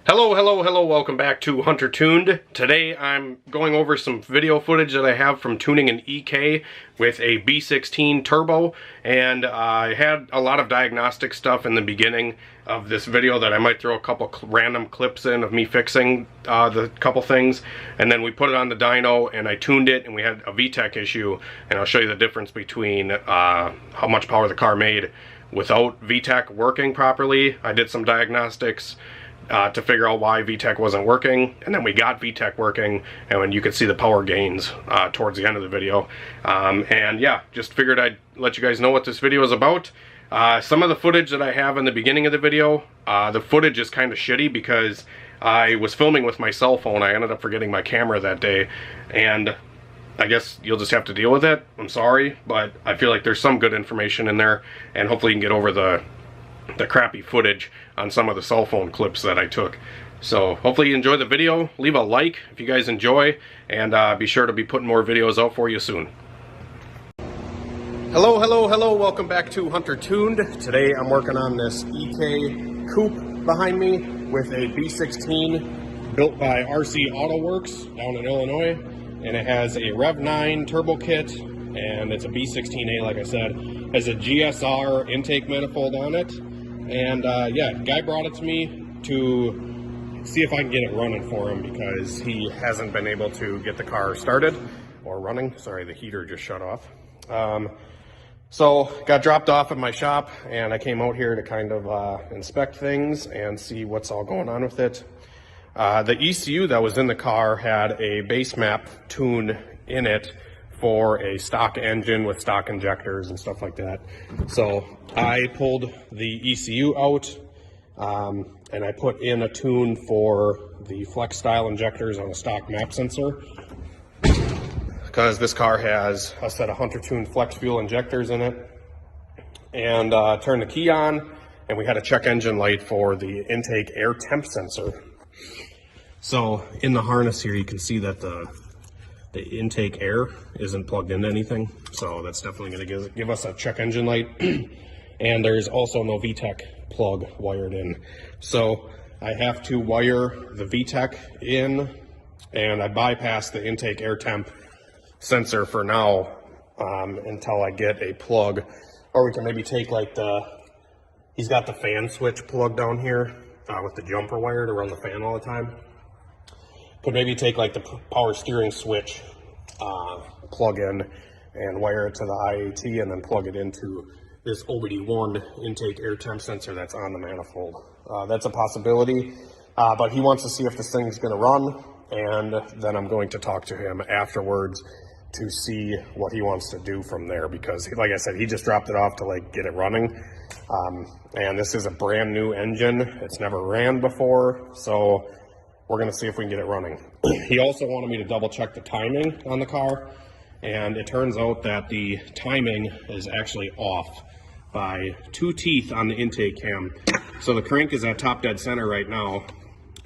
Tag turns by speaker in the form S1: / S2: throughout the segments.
S1: Hello, welcome back to Hunter Tuned. Today I'm going over some video footage that I have from tuning an EK with a B16 turbo, and I had a lot of diagnostic stuff in the beginning of this video that I might throw a couple random clips in of me fixing the couple things, and then we put it on the dyno and I tuned it and we had a Vtec issue, and I'll show you the difference between how much power the car made without Vtec working properly. I did some diagnostics to figure out why Vtec wasn't working, and then we got Vtec working, and when you could see the power gains towards the end of the video. And yeah, just figured I'd let you guys know what this video is about. Some of the footage that I have in the beginning of the video, the footage is kind of shitty because I was filming with my cell phone. I ended up forgetting my camera that day, and I guess you'll just have to deal with it. I'm sorry, but I feel like there's some good information in there, and hopefully you can get over the crappy footage on some of the cell phone clips that I took. So hopefully you enjoy the video. Leave a like if you guys enjoy, and be sure to be putting more videos out for you soon. Hello, welcome back to Hunter Tuned. Today I'm working on this EK coupe behind me with a B16 built by RC Auto Works down in Illinois, and it has a Rev9 turbo kit, and it's a B16A, like I said. It has a GSR intake manifold on it. And yeah, guy brought it to me to see if I can get it running for him because he hasn't been able to get the car started or running. Sorry, the heater just shut off. So got dropped off at my shop, and I came out here to kind of inspect things and see what's all going on with it. The ECU that was in the car had a base map tune in it for a stock engine with stock injectors and stuff like that. So I pulled the ECU out, and I put in a tune for the flex style injectors on a stock map sensor, because this car has a set of Hunter tuned flex fuel injectors in it. And turned the key on, and we had a check engine light for the intake air temp sensor. So in the harness here, you can see that the intake air isn't plugged into anything, so that's definitely going to give us a check engine light. And there's also no Vtec plug wired in, so I have to wire the Vtec in, and I bypass the intake air temp sensor for now until I get a plug. Or we can maybe take like he's got the fan switch plug down here with the jumper wire to run the fan all the time. Could maybe take like the power steering switch plug in and wire it to the IAT, and then plug it into this OBD1 intake air temp sensor that's on the manifold. That's a possibility, but he wants to see if this thing's going to run, and then I'm going to talk to him afterwards to see what he wants to do from there, because like I said, he just dropped it off to like get it running, and this is a brand new engine. It's never ran before, so we're going to see if we can get it running. He also wanted me to double check the timing on the car, and it turns out that the timing is actually off by 2 teeth on the intake cam. So the crank is at top dead center right now,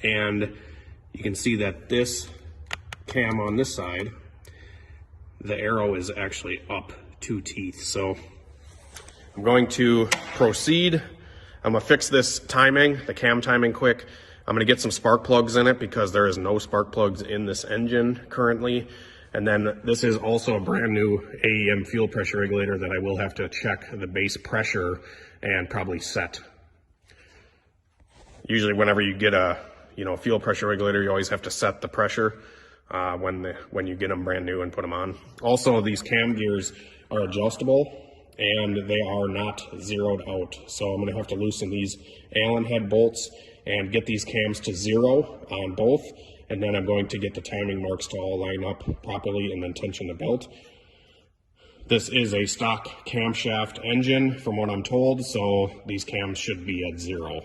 S1: and you can see that this cam on this side, the arrow is actually up 2 teeth. So I'm going to proceed. I'm going to fix this timing, the cam timing, quick. I'm going to get some spark plugs in it because there is no spark plugs in this engine currently. And then this is also a brand new AEM fuel pressure regulator that I will have to check the base pressure and probably set. Usually whenever you get a fuel pressure regulator, you always have to set the pressure when you get them brand new and put them on. Also, these cam gears are adjustable, and they are not zeroed out. So I'm going to have to loosen these Allen head bolts and get these cams to 0 on both, and then I'm going to get the timing marks to all line up properly and then tension the belt. This is a stock camshaft engine from what I'm told, so these cams should be at 0.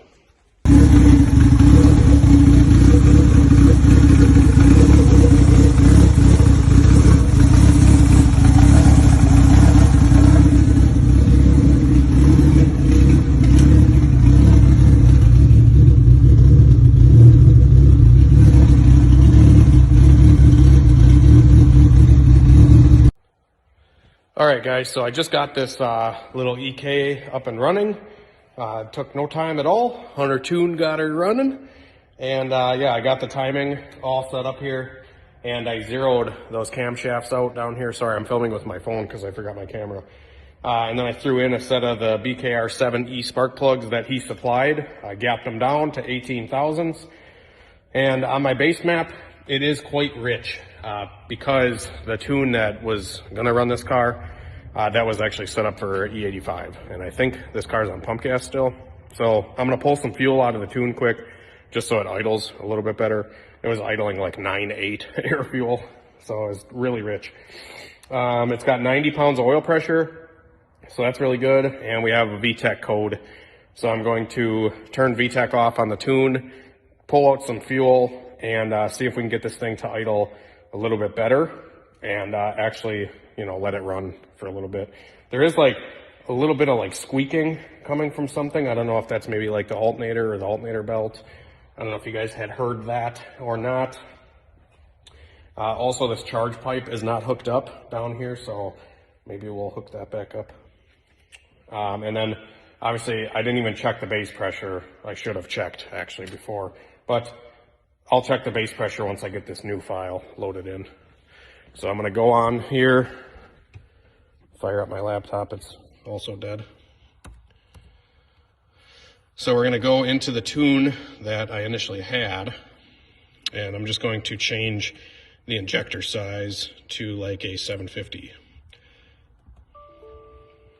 S1: Alright guys, so I just got this little EK up and running. Took no time at all. Hunter Tuned got her running, And yeah, I got the timing all set up here, and I zeroed those camshafts out down here. Sorry, I'm filming with my phone because I forgot my camera. And then I threw in a set of the BKR7E spark plugs that he supplied. I gapped them down to 18 thousandths. And on my base map, it is quite rich because the tune that was gonna run this car, that was actually set up for E85. And I think this car's on pump gas still. So I'm gonna pull some fuel out of the tune quick, just so it idles a little bit better. It was idling like 9.8 air fuel, so it's really rich. It's got 90 pounds of oil pressure, so that's really good. And we have a Vtec code. So I'm going to turn Vtec off on the tune, pull out some fuel, and see if we can get this thing to idle a little bit better, and actually, you know, let it run for a little bit. There is like a little bit of like squeaking coming from something. I don't know if that's maybe like the alternator or the alternator belt. I don't know if you guys had heard that or not. Also, this charge pipe is not hooked up down here, so maybe we'll hook that back up. And then obviously I didn't even check the base pressure. I should have checked actually before, but I'll check the base pressure once I get this new file loaded in. So I'm gonna go on here, fire up my laptop, it's also dead. So we're gonna go into the tune that I initially had, and I'm just going to change the injector size to like a 750.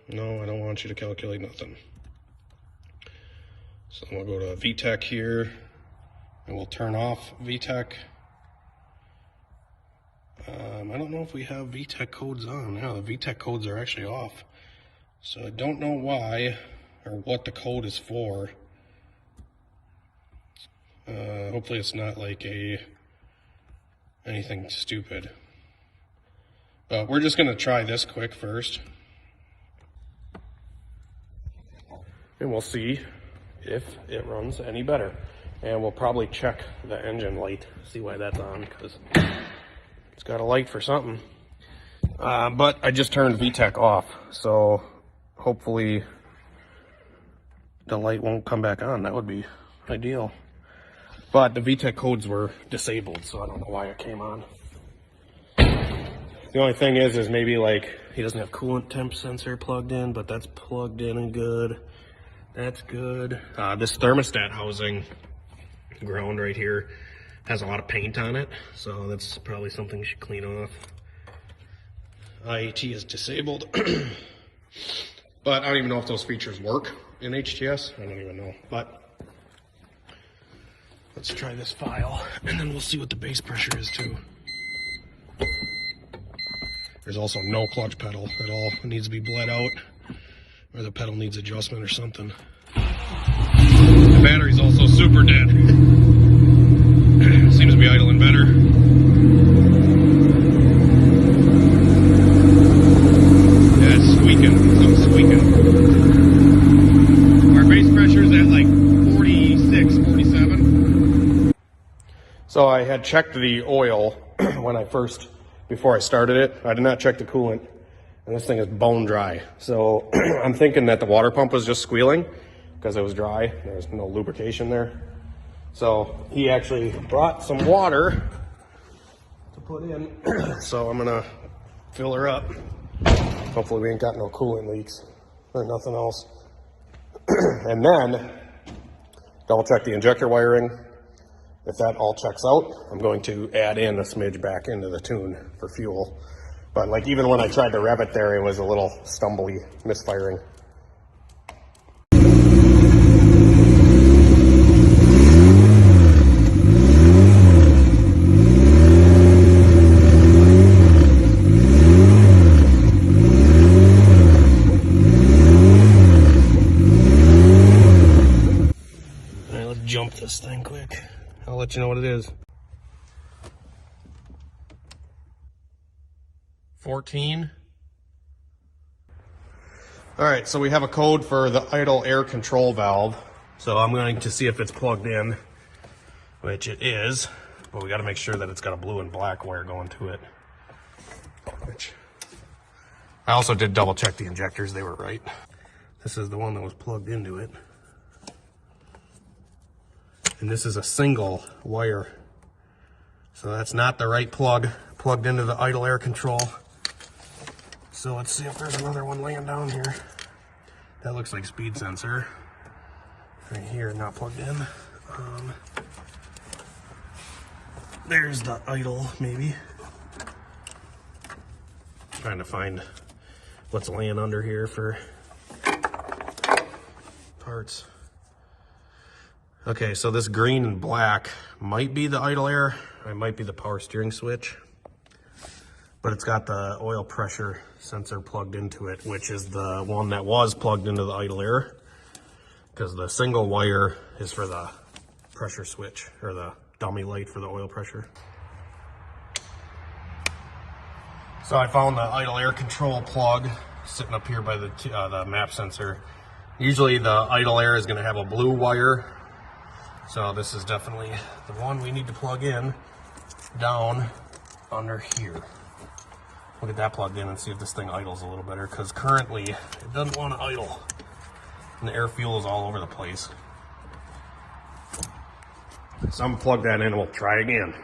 S1: No, I don't want you to calculate nothing. So I'm gonna go to Vtec here, and we'll turn off Vtec. I don't know if we have Vtec codes on. Yeah, the Vtec codes are actually off. So I don't know why or what the code is for. Hopefully it's not like anything stupid. But we're just gonna try this quick first. And we'll see if it runs any better. And we'll probably check the engine light, see why that's on, because it's got a light for something. But I just turned Vtec off, so hopefully the light won't come back on. That would be ideal. But the Vtec codes were disabled, so I don't know why it came on. The only thing is maybe like he doesn't have coolant temp sensor plugged in, but that's plugged in and good. That's good. This thermostat housing ground right here has a lot of paint on it, so that's probably something you should clean off. IAT is disabled. But I don't even know if those features work in HTS. I don't even know, but let's try this file, and then we'll see what the base pressure is too. There's also no clutch pedal at all. It needs to be bled out, or the pedal needs adjustment or something. The battery's also super dead. Seems to be idling better. Yeah, it's squeaking. Something's squeaking. Our base pressure's at like 46, 47. So I had checked the oil when before I started it. I did not check the coolant, and this thing is bone dry. So I'm thinking that the water pump was just squealing because it was dry. There was no lubrication there. So he actually brought some water to put in. So I'm gonna fill her up. Hopefully we ain't got no coolant leaks or nothing else. And then double check the injector wiring. If that all checks out, I'm going to add in a smidge back into the tune for fuel. But like even when I tried to rev it there, it was a little stumbly, misfiring. All right, let's jump this thing quick. I'll let you know what it is. 14. All right, so we have a code for the idle air control valve. So I'm going to see if it's plugged in, which it is, but we got to make sure that it's got a blue and black wire going to it. Which I also did double check the injectors, they were right. This is the one that was plugged into it. and this is a single wire. So that's not the right plug, plugged into the idle air control. So let's see if there's another one laying down here. That looks like speed sensor. Right here, not plugged in. There's the idle, maybe. Trying to find what's laying under here for parts. Okay, so this green and black might be the idle air. It might be the power steering switch. But it's got the oil pressure sensor plugged into it, which is the one that was plugged into the idle air. Because the single wire is for the pressure switch, or the dummy light for the oil pressure. So I found the idle air control plug sitting up here by the map sensor. Usually the idle air is going to have a blue wire. So this is definitely the one we need to plug in down under here. We'll get that plugged in and see if this thing idles a little better, because currently it doesn't want to idle. And the air fuel is all over the place. So I'm going to plug that in and we'll try again.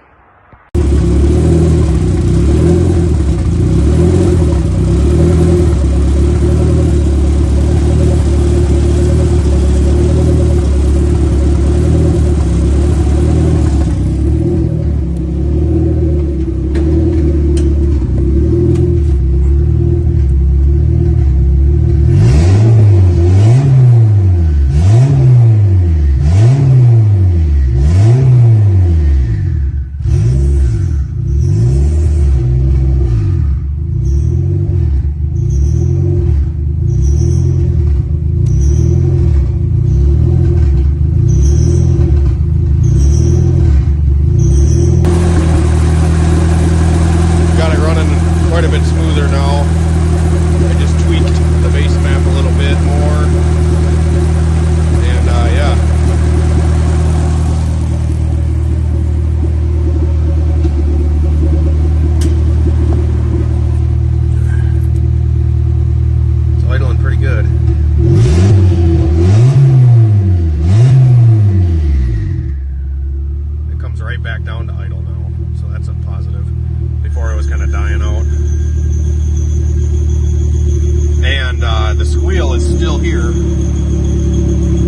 S1: The squeal is still here,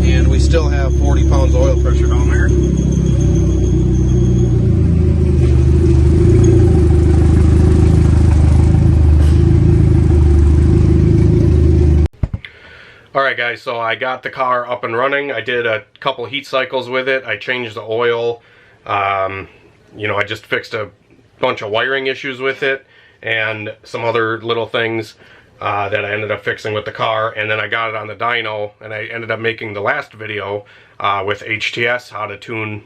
S1: and we still have 40 pounds oil pressure down there. Alright guys, so I got the car up and running. I did a couple heat cycles with it. I changed the oil. You know, I just fixed a bunch of wiring issues with it and some other little things that I ended up fixing with the car, and then I got it on the dyno, and I ended up making the last video with HTS, how to tune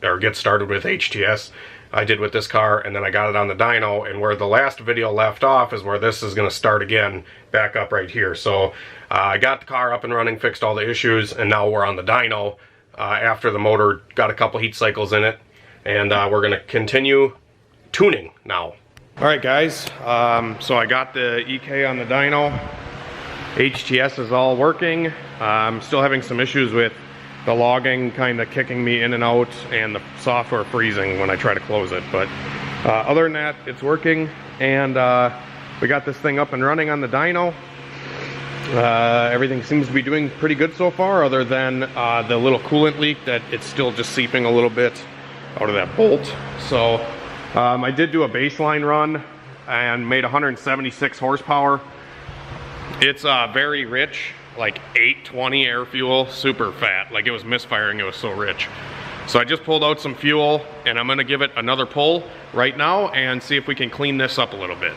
S1: or get started with HTS. I did with this car, and then I got it on the dyno, and where the last video left off is where this is going to start again, back up right here. So I got the car up and running, fixed all the issues, and now we're on the dyno after the motor got a couple heat cycles in it, and we're going to continue tuning now. Alright guys, so I got the EK on the dyno. HTS is all working. I'm still having some issues with the logging kind of kicking me in and out, and the software freezing when I try to close it. But other than that, it's working, and we got this thing up and running on the dyno. Everything seems to be doing pretty good so far, other than the little coolant leak that it's still just seeping a little bit out of that bolt. So I did do a baseline run and made 176 horsepower. It's very rich, like 820 air fuel, super fat. Like it was misfiring, it was so rich. So I just pulled out some fuel, and I'm gonna give it another pull right now and see if we can clean this up a little bit.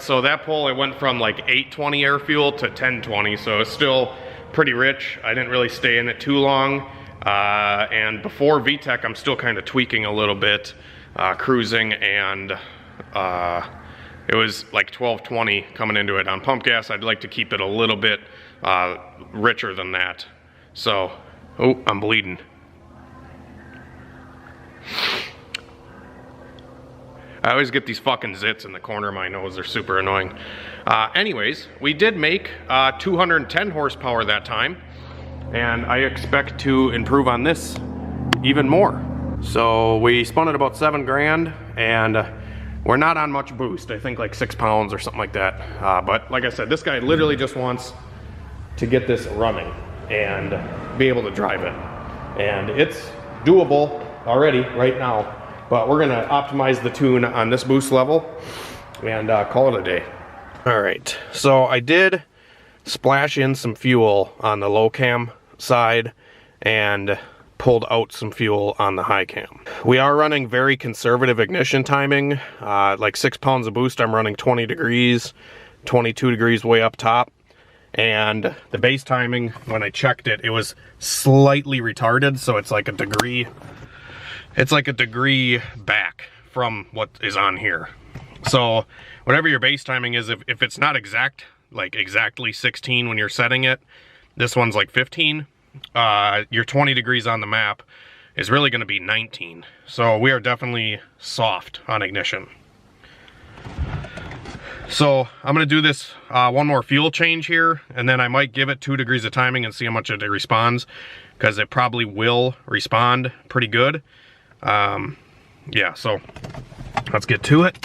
S1: so that pull, it went from like 820 air fuel to 1020, so it's still pretty rich. I didn't really stay in it too long. And before VTEC, I'm still kind of tweaking a little bit, cruising, and it was like 1220 coming into it. On pump gas, I'd like to keep it a little bit richer than that. So, oh, I'm bleeding. I always get these fucking zits in the corner of my nose. They're super annoying. Anyways, we did make 210 horsepower that time, and I expect to improve on this even more. So we spun it about 7 grand, and we're not on much boost. I think like 6 pounds or something like that. But like I said, this guy literally just wants to get this running and be able to drive it. And it's doable already right now. But we're gonna optimize the tune on this boost level and call it a day. All right, so I did splash in some fuel on the low cam side and pulled out some fuel on the high cam. We are running very conservative ignition timing. Like 6 pounds of boost, I'm running 20 degrees, 22 degrees way up top. And the base timing, when I checked it, it was slightly retarded, so it's like a degree. It's like a degree back from what is on here. So whatever your base timing is, if it's not exact, like exactly 16 when you're setting it, this one's like 15, your 20 degrees on the map is really going to be 19. So we are definitely soft on ignition. So I'm going to do this one more fuel change here, and then I might give it 2 degrees of timing and see how much it responds, because it probably will respond pretty good. Yeah, so let's get to it.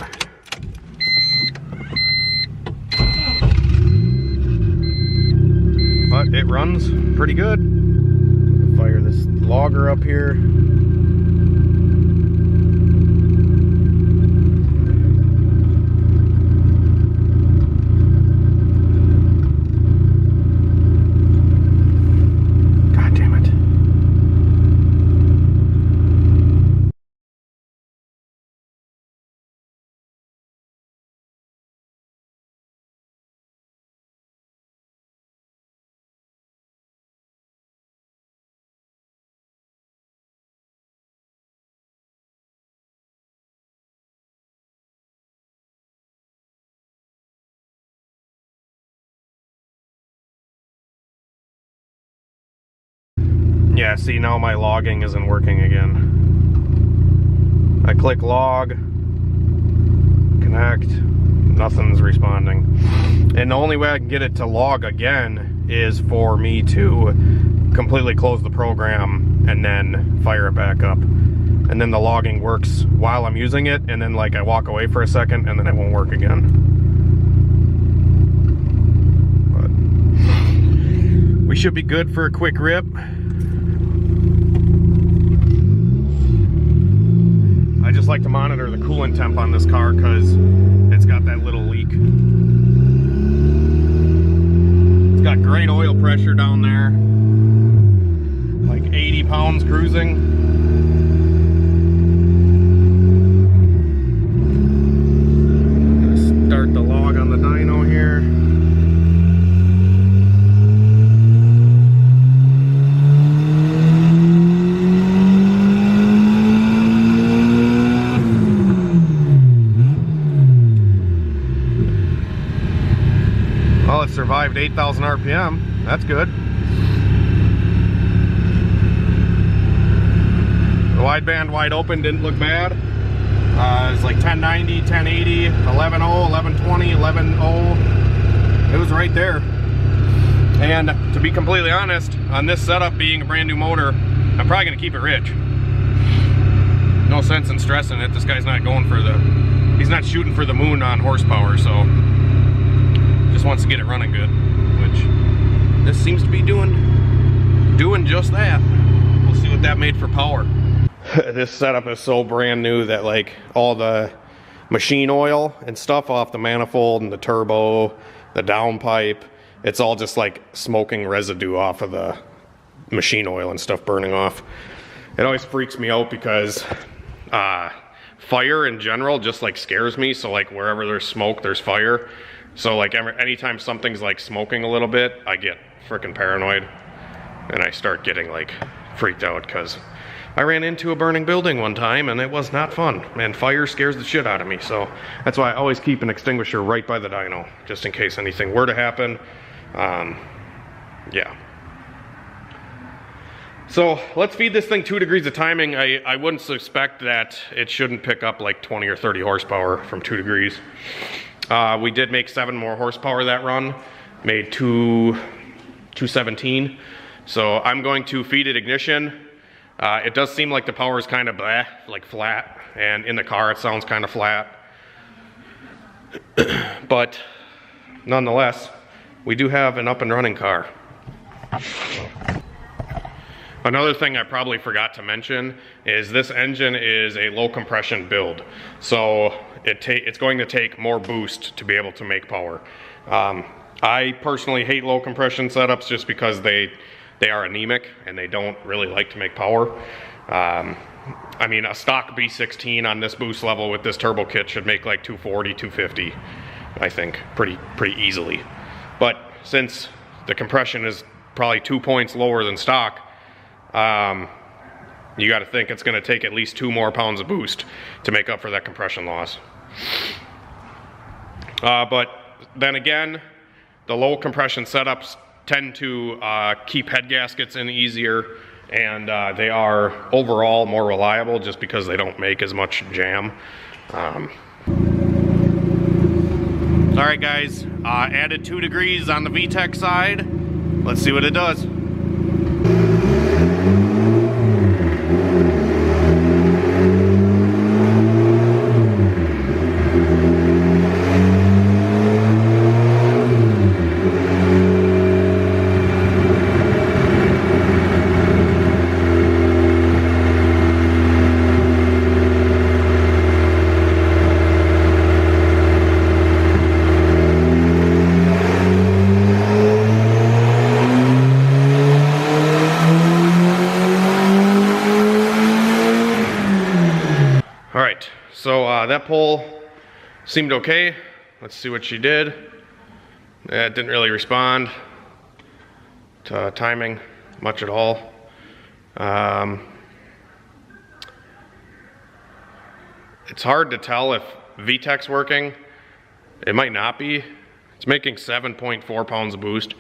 S1: But it runs pretty good. Fire this logger up here. Yeah, see, now my logging isn't working again. I click log, connect, nothing's responding. And the only way I can get it to log again is for me to completely close the program and then fire it back up. And then the logging works while I'm using it, and then like I walk away for a second and then it won't work again. But we should be good for a quick rip. I just like to monitor the coolant temp on this car because it's got that little leak. It's got great oil pressure down there, like 80 pounds cruising. Gonna start the log on the dyno here. Survived 8,000 RPM. That's good. The wideband wide open didn't look bad. It's like 1090, 1080, 11.0, 1120, 11.0. It was right there. And to be completely honest, on this setup being a brand new motor, I'm probably gonna keep it rich. No sense in stressing it. This guy's not going for the, he's not shooting for the moon on horsepower, so just wants to get it running good, which this seems to be doing just that. We'll see what that made for power. This setup is so brand new that like all the machine oil and stuff off the manifold and the turbo, the downpipe, it's all just like smoking residue off of the machine oil and stuff burning off. It always freaks me out because fire in general just like scares me. So like wherever there's smoke, there's fire. So like anytime something's like smoking a little bit, I get freaking paranoid and I start getting like freaked out because I ran into a burning building one time and it was not fun, and fire scares the shit out of me. So that's why I always keep an extinguisher right by the dyno, just in case anything were to happen. Yeah. So let's feed this thing 2 degrees of timing. I wouldn't suspect that it shouldn't pick up like 20 or 30 horsepower from 2 degrees. We did make 7 more horsepower that run, made 217. So I'm going to feed it ignition. It does seem like the power is kind of blah, like flat, and in the car it sounds kind of flat. But nonetheless, we do have an up and running car. Another thing I probably forgot to mention is this engine is a low compression build. So it's going to take more boost to be able to make power. I personally hate low compression setups just because they are anemic and they don't really like to make power. I mean, a stock B16 on this boost level with this turbo kit should make like 240, 250, I think, pretty easily. But since the compression is probably 2 points lower than stock, you got to think it's going to take at least 2 more pounds of boost to make up for that compression loss. But then again, the low compression setups tend to keep head gaskets in easier, and they are overall more reliable just because they don't make as much jam. Alright guys, added 2 degrees on the Vtec side. Let's see what it does. So that pole seemed okay. Let's see what she did. It didn't really respond to timing much at all. It's hard to tell if Vtec's working. It might not be. It's making 7.4 pounds of boost,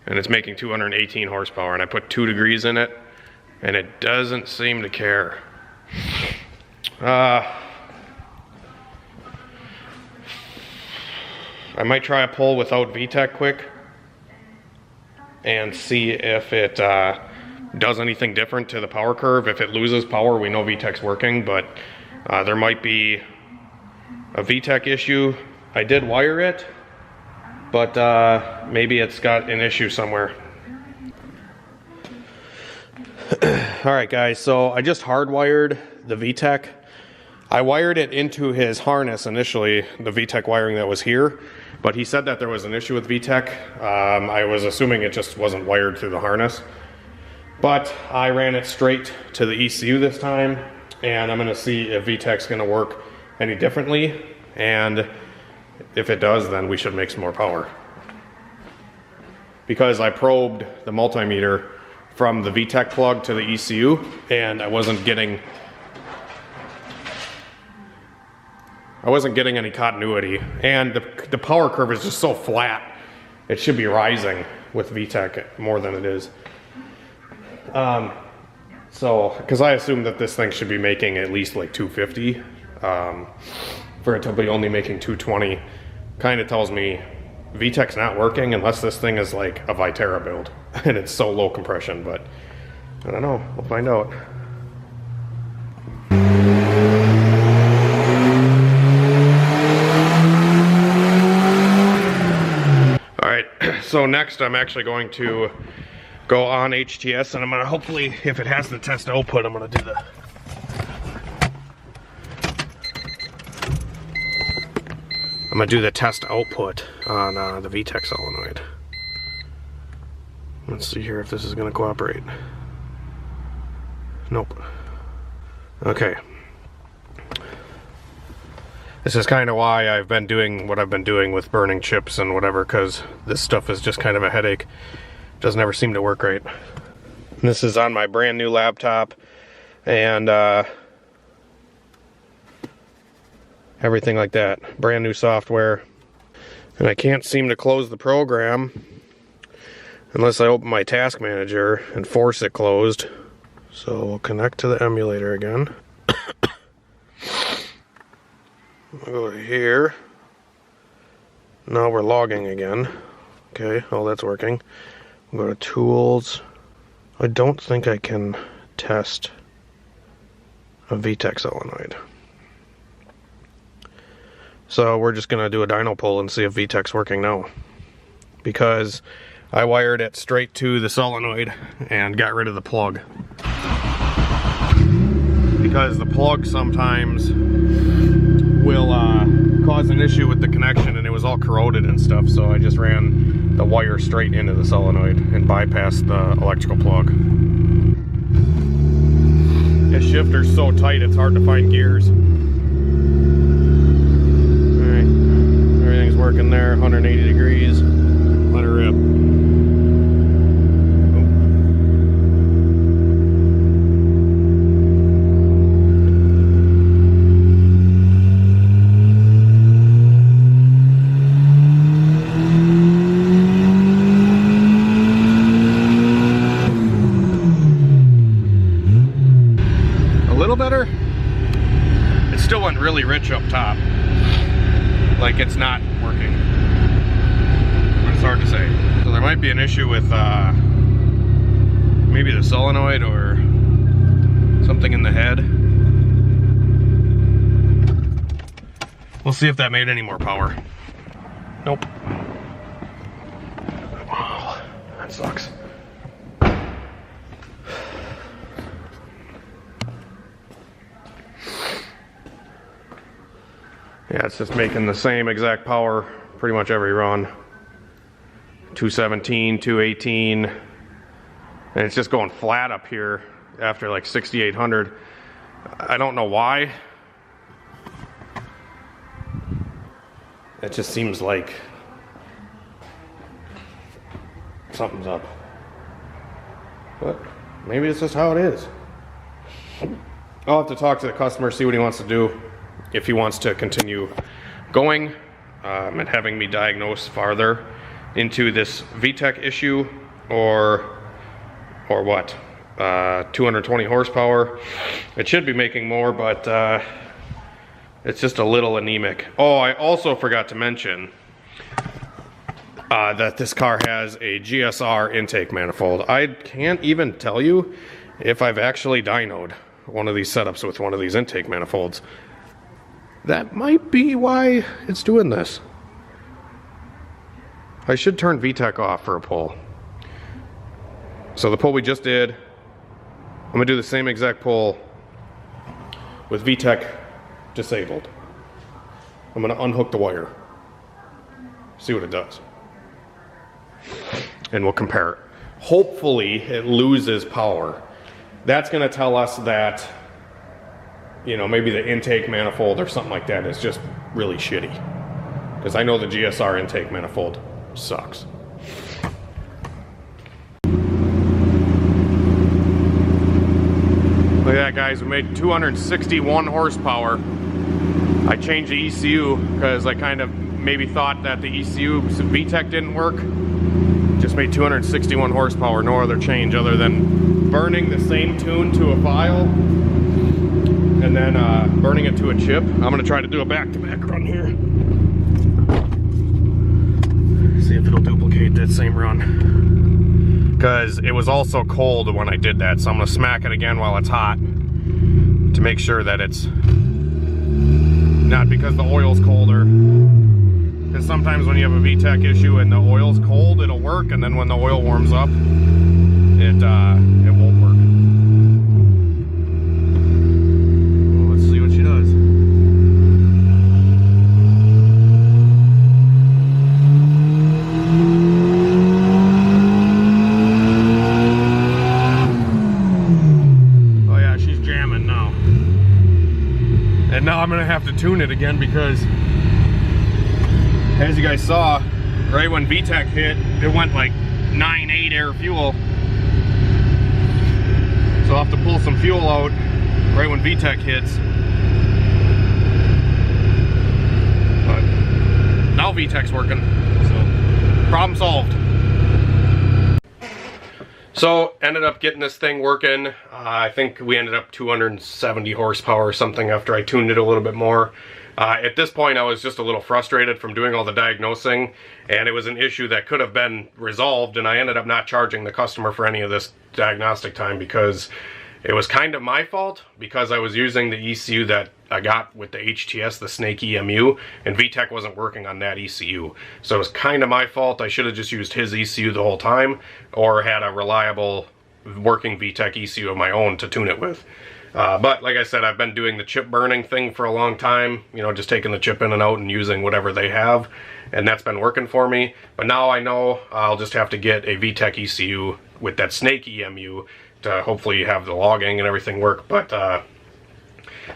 S1: and it's making 218 horsepower, and I put 2 degrees in it, and it doesn't seem to care. I might try a pull without Vtec quick and see if it does anything different to the power curve. If it loses power, we know Vtec's working, but there might be a Vtec issue. I did wire it, but maybe it's got an issue somewhere. Alright guys, so I just hardwired the Vtec. I wired it into his harness initially, the Vtec wiring that was here, but he said that there was an issue with Vtec. I was assuming it just wasn't wired through the harness. But I ran it straight to the ECU this time, and I'm going to see if Vtec's going to work any differently, and if it does, then we should make some more power. Because I probed the multimeter from the Vtec plug to the ECU, and I wasn't getting any continuity, and the power curve is just so flat. It should be rising with Vtec more than it is. So, because I assume that this thing should be making at least like 250, for it to be only making 220, kind of tells me Vtec's not working unless this thing is like a Vitera build, and it's so low compression, but I don't know, we'll find out. So next I'm actually going to go on HTS, and I'm going to hopefully, if it has the test output, I'm going to do the test output on the Vtec solenoid. Let's see here if this is going to cooperate. Nope. Okay. This is kind of why I've been doing what I've been doing with burning chips and whatever, because this stuff is just kind of a headache. Doesn't ever seem to work right. And this is on my brand new laptop, and everything like that. Brand new software. And I can't seem to close the program unless I open my task manager and force it closed. So we'll connect to the emulator again. I'll go to here. Now we're logging again. Okay, oh, that's working. We'll go to tools. I don't think I can test a Vtec solenoid. So we're just gonna do a dyno pull and see if Vtec's working now. Because I wired it straight to the solenoid and got rid of the plug. Because the plug sometimes will cause an issue with the connection, and it was all corroded and stuff, so I just ran the wire straight into the solenoid and bypassed the electrical plug. This shifter's so tight it's hard to find gears. Alright, everything's working there, 180 degrees. Let her rip. Better. It still went really rich up top, like it's not working. It's hard to say. So there might be an issue with maybe the solenoid or something in the head. We'll see if that made any more power. Nope. Wow, that sucks. Yeah, it's just making the same exact power pretty much every run. 217, 218, and it's just going flat up here after like 6,800. I don't know why. It just seems like something's up. But maybe it's just how it is. I'll have to talk to the customer, see what he wants to do. If he wants to continue going and having me diagnose farther into this Vtec issue, or what? 220 horsepower. It should be making more, but it's just a little anemic. Oh, I also forgot to mention that this car has a GSR intake manifold. I can't even tell you if I've actually dynoed one of these setups with one of these intake manifolds. That might be why it's doing this. I should turn Vtec off for a pull. So the pull we just did, I'm gonna do the same exact pull with Vtec disabled. I'm gonna unhook the wire, see what it does, and we'll compare it. Hopefully it loses power. That's gonna tell us that, you know, maybe the intake manifold or something like that is just really shitty. Because I know the GSR intake manifold sucks. Look at that, guys. We made 261 horsepower. I changed the ECU because I kind of maybe thought that the ECU Vtec didn't work. Just made 261 horsepower, no other change other than burning the same tune to a file and then burning it to a chip. I'm gonna try to do a back-to-back run here. See if it'll duplicate that same run. Because it was also cold when I did that, so I'm gonna smack it again while it's hot to make sure that it's not because the oil's colder. Because sometimes when you have a Vtec issue and the oil's cold, it'll work, and then when the oil warms up, it won't work. Well, let's see what she does. Oh yeah, she's jamming now. And now I'm gonna have to tune it again because, as you guys saw, right when Vtec hit, it went like 9.8 air fuel. So I'll have to pull some fuel out right when Vtec hits. But now Vtec's working, so problem solved. So ended up getting this thing working. I think we ended up 270 horsepower or something after I tuned it a little bit more. At this point I was just a little frustrated from doing all the diagnosing, and it was an issue that could have been resolved, and I ended up not charging the customer for any of this diagnostic time because it was kind of my fault, because I was using the ECU that I got with the HTS, the Snake EMU, and Vtec wasn't working on that ECU. So it was kind of my fault. I should have just used his ECU the whole time, or had a reliable working Vtec ECU of my own to tune it with. But like I said, I've been doing the chip burning thing for a long time, you know, just taking the chip in and out and using whatever they have, and that's been working for me. But now I know I'll just have to get a Vtec ECU with that Snake EMU to hopefully have the logging and everything work. But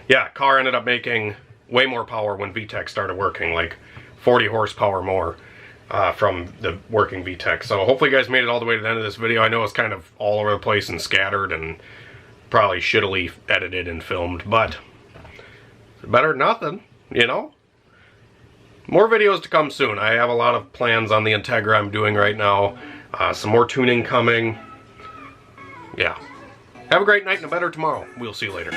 S1: yeah, car ended up making way more power when Vtec started working, like 40 horsepower more from the working Vtec. So hopefully you guys made it all the way to the end of this video. I know it's kind of all over the place and scattered and probably shittily edited and filmed, but better than nothing, you know? More videos to come soon. I have a lot of plans on the Integra I'm doing right now. Some more tuning coming. Yeah. Have a great night and a better tomorrow. We'll see you later.